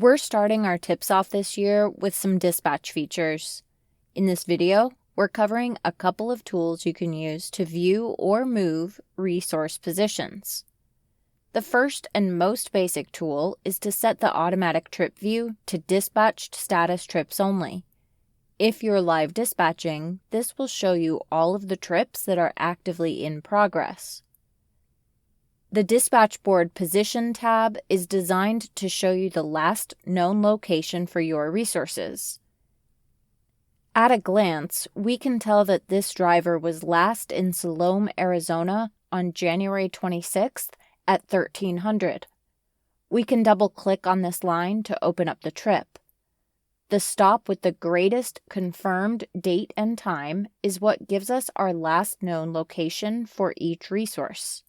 We're starting our tips off this year with some dispatch features. In this video, we're covering a couple of tools you can use to view or move resource positions. The first and most basic tool is to set the automatic trip view to dispatched status trips only. If you're live dispatching, this will show you all of the trips that are actively in progress. The Dispatch Board Position tab is designed to show you the last known location for your resources. At a glance, we can tell that this driver was last in Salome, Arizona on January 26th at 1300. We can double-click on this line to open up the trip. The stop with the greatest confirmed date and time is what gives us our last known location for each resource.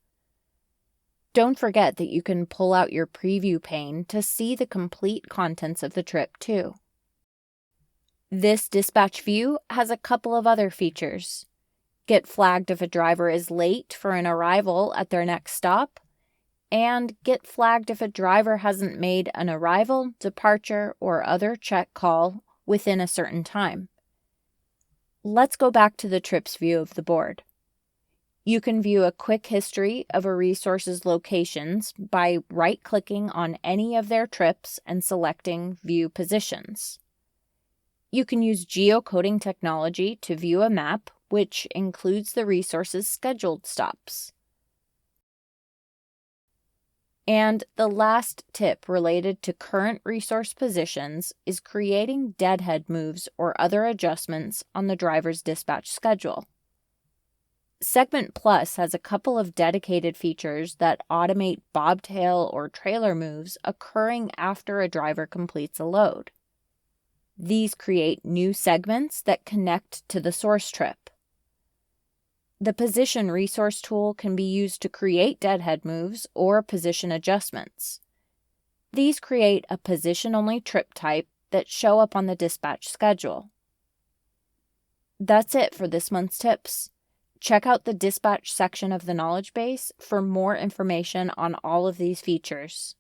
Don't forget that you can pull out your preview pane to see the complete contents of the trip too. This dispatch view has a couple of other features. Get flagged if a driver is late for an arrival at their next stop, and get flagged if a driver hasn't made an arrival, departure, or other check call within a certain time. Let's go back to the trips view of the board. You can view a quick history of a resource's locations by right-clicking on any of their trips and selecting View Positions. You can use geocoding technology to view a map, which includes the resource's scheduled stops. And the last tip related to current resource positions is creating deadhead moves or other adjustments on the driver's dispatch schedule. Segment Plus has a couple of dedicated features that automate bobtail or trailer moves occurring after a driver completes a load. These create new segments that connect to the source trip. The Position Resource tool can be used to create deadhead moves or position adjustments. These create a position-only trip type that show up on the dispatch schedule. That's it for this month's tips. Check out the dispatch section of the knowledge base for more information on all of these features.